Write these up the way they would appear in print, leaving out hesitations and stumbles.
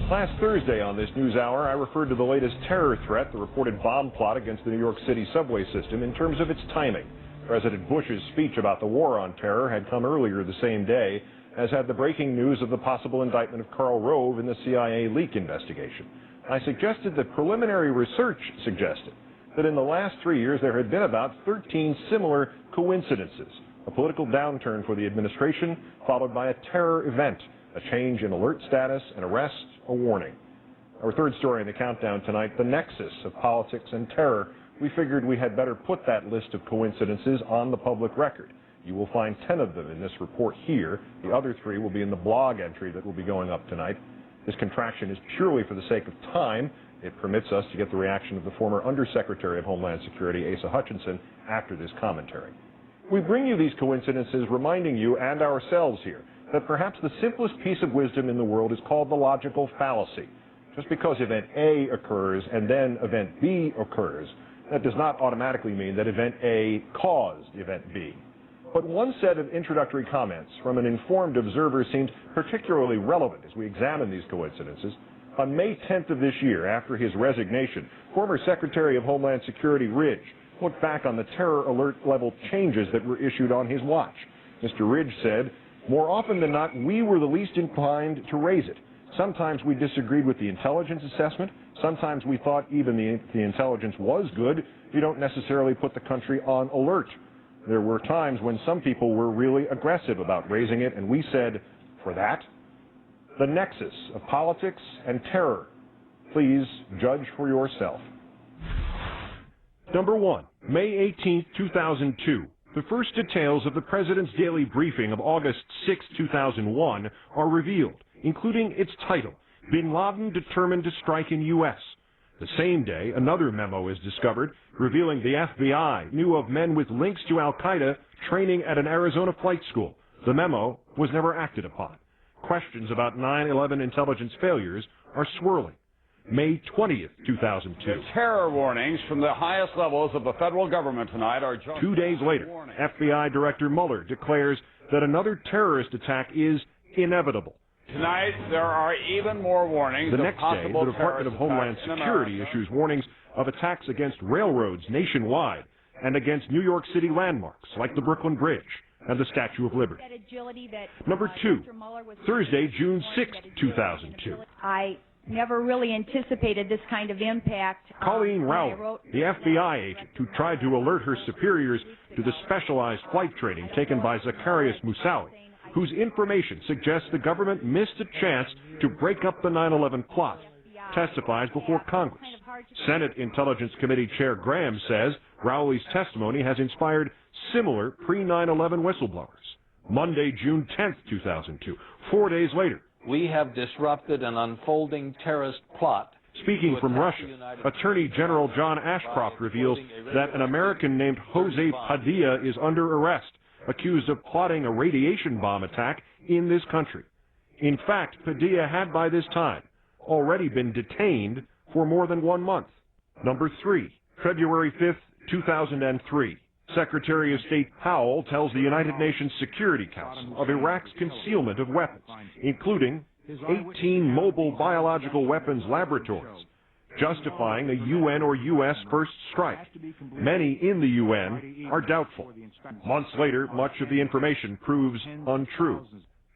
Last Thursday on this news hour, I referred to the latest terror threat, the reported bomb plot against the New York City subway system, in terms of its timing. President Bush's speech about the war on terror had come earlier the same day, as had the breaking news of the possible indictment of Karl Rove in the CIA leak investigation. I suggested that preliminary research suggested that in the last 3 years there had been about 13 similar coincidences. A political downturn for the administration, followed by a terror event, a change in alert status, an arrest, a warning. Our third story in the countdown tonight, the nexus of politics and terror. We figured we had better put that list of coincidences on the public record. You will find 10 of them in this report here. The other 3 will be in the blog entry that will be going up tonight. This contraction is purely for the sake of time. It permits us to get the reaction of the former Undersecretary of Homeland Security, Asa Hutchinson, after this commentary. We bring you these coincidences reminding you and ourselves here that perhaps the simplest piece of wisdom in the world is called the logical fallacy. Just because event A occurs and then event B occurs, that does not automatically mean that event A caused event B. But one set of introductory comments from an informed observer seemed particularly relevant as we examine these coincidences. On May 10th of this year, after his resignation, former Secretary of Homeland Security Ridge looked back on the terror alert level changes that were issued on his watch. Mr. Ridge said, "More often than not, we were the least inclined to raise it. Sometimes we disagreed with the intelligence assessment. Sometimes we thought even the intelligence was good. You don't necessarily put the country on alert. There were times when some people were really aggressive about raising it, and we said, for that, the nexus of politics and terror. Please judge for yourself." Number 1, May 18, 2002. The first details of the President's daily briefing of August 6, 2001 are revealed, including its title, Bin Laden Determined to Strike in U.S. The same day, another memo is discovered, revealing the FBI knew of men with links to al-Qaeda training at an Arizona flight school. The memo was never acted upon. Questions about 9/11 intelligence failures are swirling. May 20th, 2002. Terror warnings from the highest levels of the federal government tonight are just 2 days later, FBI Director Mueller declares that another terrorist attack is inevitable. Tonight, there are even more warnings. The next day, the Department of Homeland Security issues warnings of attacks against railroads nationwide and against New York City landmarks like the Brooklyn Bridge and the Statue of Liberty. Number 2, Thursday, June 6, 2002. I never really anticipated this kind of impact. Colleen Rowley, the FBI agent who tried to alert her superiors to the specialized flight training taken by Zacharias Moussaoui, whose information suggests the government missed a chance to break up the 9/11 plot, testifies before Congress. Senate Intelligence Committee Chair Graham says Rowley's testimony has inspired similar pre-9/11 whistleblowers. Monday, June 10, 2002, 4 days later. We have disrupted an unfolding terrorist plot. Speaking from Russia, Attorney General John Ashcroft reveals that an American named Jose Padilla is under arrest, accused of plotting a radiation bomb attack in this country. In fact, Padilla had by this time already been detained for more than 1 month. Number 3, February 5th, 2003. Secretary of State Powell tells the United Nations Security Council of Iraq's concealment of weapons, including 18 mobile biological weapons laboratories, justifying a UN or U.S. first strike. Many in the UN are doubtful. Months later, much of the information proves untrue.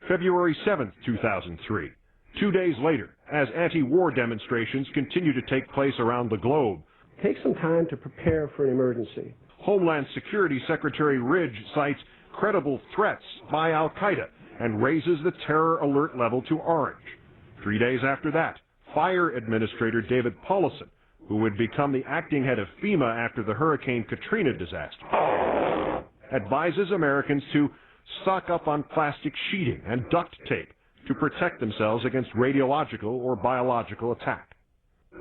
February 7, 2003. 2 days later, as anti-war demonstrations continue to take place around the globe. Take some time to prepare for an emergency. Homeland Security Secretary Ridge cites credible threats by al-Qaeda and raises the terror alert level to orange. 3 days after that, Fire Administrator David Paulison, who would become the acting head of FEMA after the Hurricane Katrina disaster, advises Americans to stock up on plastic sheeting and duct tape to protect themselves against radiological or biological attack.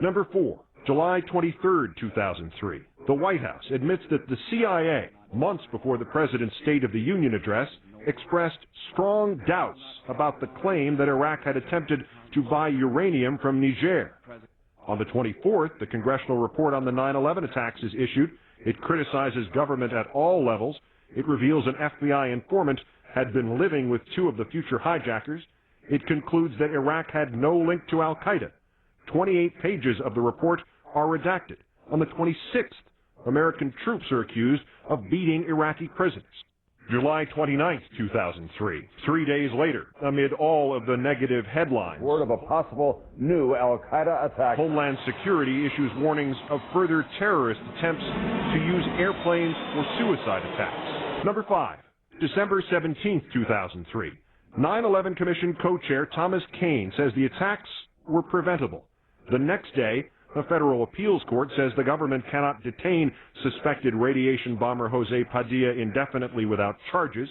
Number 4, July 23, 2003. The White House admits that the CIA, months before the President's State of the Union address, expressed strong doubts about the claim that Iraq had attempted to buy uranium from Niger. On the 24th, the congressional report on the 9/11 attacks is issued. It criticizes government at all levels. It reveals an FBI informant had been living with 2 of the future hijackers. It concludes that Iraq had no link to al-Qaeda. 28 pages of the report are redacted. On the 26th, American troops are accused of beating Iraqi prisoners. July 29, 2003. 3 days later, amid all of the negative headlines, Word of a possible new al-Qaeda attack. Homeland Security issues warnings of further terrorist attempts to use airplanes for suicide attacks. Number 5, December 17, 2003. 9/11 Commission co-chair Thomas Kane says the attacks were preventable. The next day, a federal appeals court says the government cannot detain suspected radiation bomber Jose Padilla indefinitely without charges,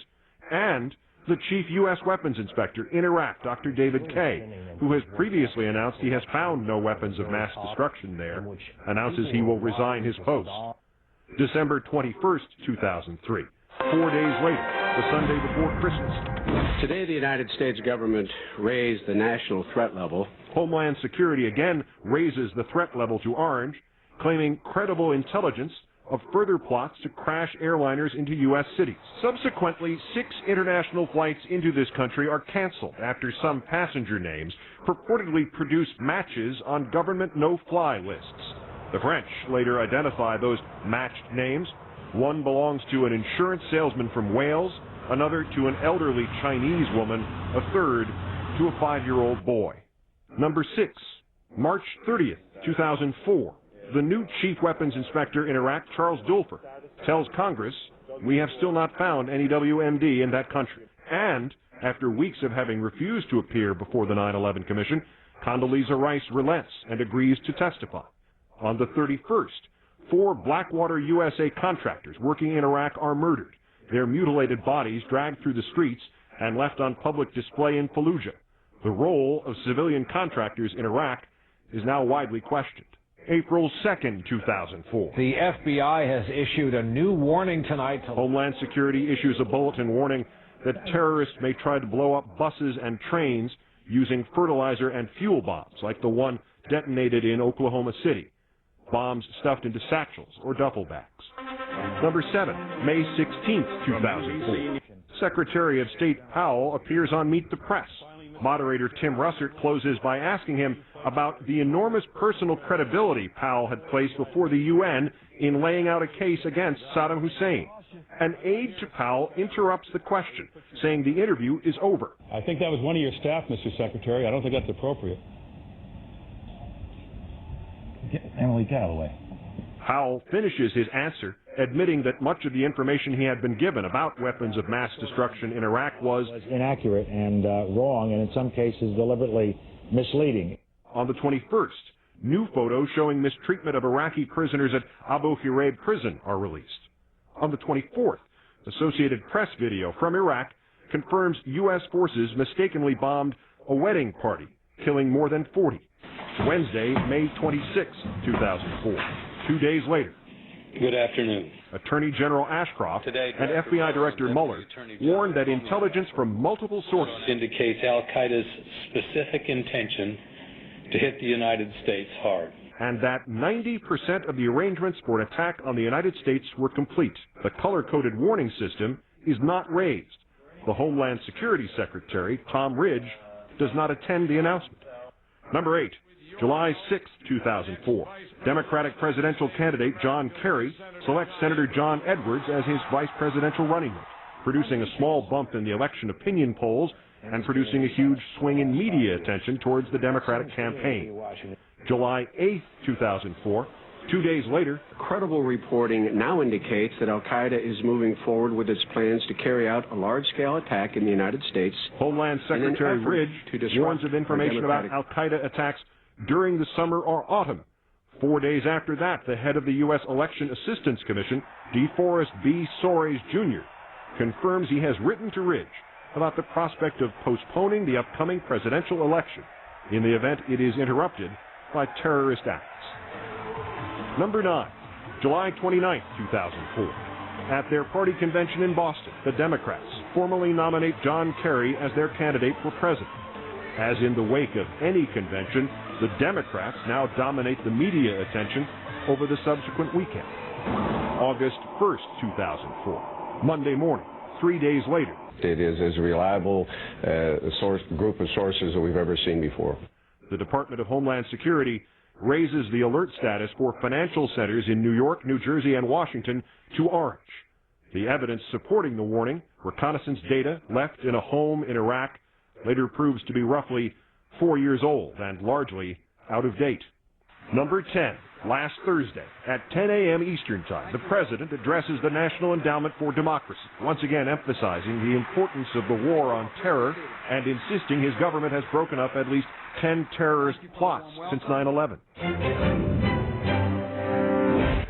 and the chief U.S. weapons inspector in Iraq, Dr. David Kay, who has previously announced he has found no weapons of mass destruction there, announces he will resign his post. December 21st, 2003. 4 days later, the Sunday before Christmas. Today, the United States government raised the national threat level. Homeland Security again raises the threat level to orange, claiming credible intelligence of further plots to crash airliners into U.S. cities. Subsequently, 6 international flights into this country are canceled after some passenger names purportedly produced matches on government no-fly lists. The French later identify those matched names. One belongs to an insurance salesman from Wales, another to an elderly Chinese woman, a third to a 5-year-old boy. Number 6, March 30th, 2004. The new chief weapons inspector in Iraq, Charles Dulfer, tells Congress, "We have still not found any WMD in that country." And after weeks of having refused to appear before the 9/11 Commission, Condoleezza Rice relents and agrees to testify. On the 31st, 4 Blackwater USA contractors working in Iraq are murdered, their mutilated bodies dragged through the streets and left on public display in Fallujah. The role of civilian contractors in Iraq is now widely questioned. April 2nd, 2004. The FBI has issued a new warning tonight. Homeland Security issues a bulletin warning that terrorists may try to blow up buses and trains using fertilizer and fuel bombs, like the one detonated in Oklahoma City. Bombs stuffed into satchels or duffel bags. Number 7, May 16th, 2004. Secretary of State Powell appears on Meet the Press. Moderator Tim Russert closes by asking him about the enormous personal credibility Powell had placed before the UN in laying out a case against Saddam Hussein. An aide to Powell interrupts the question, saying the interview is over. I think that was one of your staff, Mr. Secretary. I don't think that's appropriate. Emily, get out of the way. Powell finishes his answer, admitting that much of the information he had been given about weapons of mass destruction in Iraq was inaccurate and wrong, and in some cases deliberately misleading. On the 21st, new photos showing mistreatment of Iraqi prisoners at Abu Ghraib prison are released. On the 24th, Associated Press video from Iraq confirms U.S. forces mistakenly bombed a wedding party, killing more than 40. Wednesday, May 26, 2004. 2 days later. Good afternoon. Attorney General Ashcroft and FBI Director Mueller warned that intelligence from multiple sources indicates al-Qaeda's specific intention to hit the United States hard. And that 90% of the arrangements for an attack on the United States were complete. The color-coded warning system is not raised. The Homeland Security Secretary, Tom Ridge, does not attend the announcement. Number 8, July 6, 2004. Democratic presidential candidate John Kerry selects Senator John Edwards as his vice presidential running mate, producing a small bump in the election opinion polls and producing a huge swing in media attention towards the Democratic campaign. July 8, 2004. 2 days later, credible reporting now indicates that al-Qaeda is moving forward with its plans to carry out a large-scale attack in the United States. Homeland Secretary Ridge warns of information about al-Qaeda attacks during the summer or autumn. 4 days after that, the head of the U.S. Election Assistance Commission, DeForest B. Soares, Jr., confirms he has written to Ridge about the prospect of postponing the upcoming presidential election in the event it is interrupted by terrorist acts. Number 9, July 29, 2004. At their party convention in Boston, the Democrats formally nominate John Kerry as their candidate for president. As in the wake of any convention, the Democrats now dominate the media attention over the subsequent weekend. August 1st, 2004. Monday morning, 3 days later, It is as reliable a group of sources that we've ever seen before. The Department of Homeland Security raises the alert status for financial centers in New York, New Jersey, and Washington to orange. The evidence supporting the warning, reconnaissance data left in a home in Iraq, later proves to be roughly 4 years old and largely out of date. Number 10. Last Thursday at 10 a.m. Eastern Time, the President addresses the National Endowment for Democracy, once again emphasizing the importance of the war on terror and insisting his government has broken up at least 10 terrorist plots since 9/11.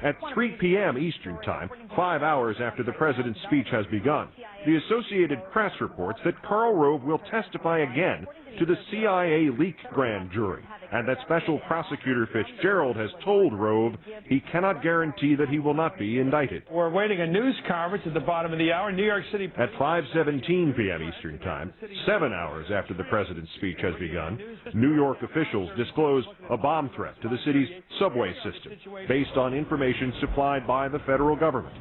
At 3 p.m. Eastern Time, 5 hours after the President's speech has begun, the Associated Press reports that Karl Rove will testify again to the CIA leak grand jury, and that Special Prosecutor Fitzgerald has told Rove he cannot guarantee that he will not be indicted. We're awaiting a news conference at the bottom of the hour. New York City. At 5:17 p.m. Eastern Time, 7 hours after the President's speech has begun, New York officials disclose a bomb threat to the city's subway system based on information supplied by the federal government.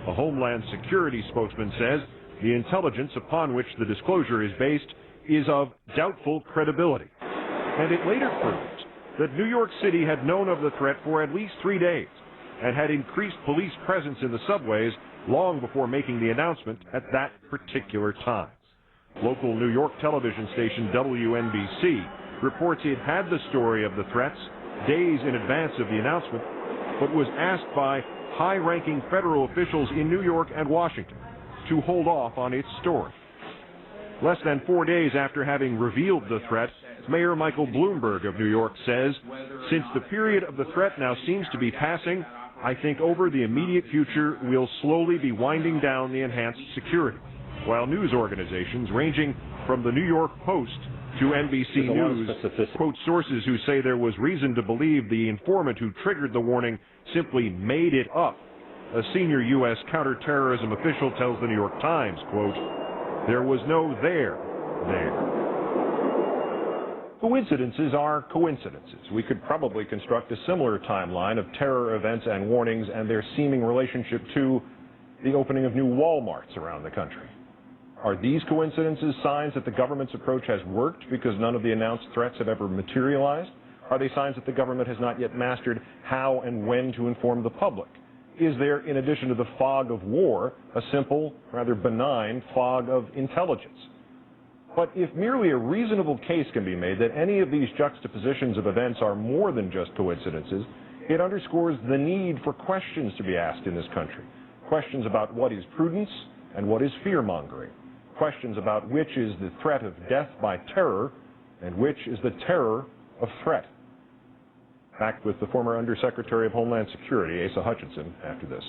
A Homeland Security spokesman says the intelligence upon which the disclosure is based is of doubtful credibility. And it later proved that New York City had known of the threat for at least 3 days and had increased police presence in the subways long before making the announcement at that particular time. Local New York television station WNBC reports it had the story of the threats days in advance of the announcement, but was asked by high-ranking federal officials in New York and Washington to hold off on its story. Less than 4 days after having revealed the threat, Mayor Michael Bloomberg of New York says, "Since the period of the threat now seems to be passing, I think over the immediate future we'll slowly be winding down the enhanced security." While news organizations ranging from the New York Post to NBC News quote sources who say there was reason to believe the informant who triggered the warning simply made it up. A senior U.S. counterterrorism official tells the New York Times, quote, "There was no there. Coincidences are coincidences. We could probably construct a similar timeline of terror events and warnings and their seeming relationship to the opening of new Walmarts around the country. Are these coincidences signs that the government's approach has worked because none of the announced threats have ever materialized? Are they signs that the government has not yet mastered how and when to inform the public? Is there, in addition to the fog of war, a simple, rather benign fog of intelligence? But if merely a reasonable case can be made that any of these juxtapositions of events are more than just coincidences, it underscores the need for questions to be asked in this country. Questions about what is prudence and what is fear-mongering. Questions about which is the threat of death by terror and which is the terror of threat. Back with the former Undersecretary of Homeland Security, Asa Hutchinson, after this.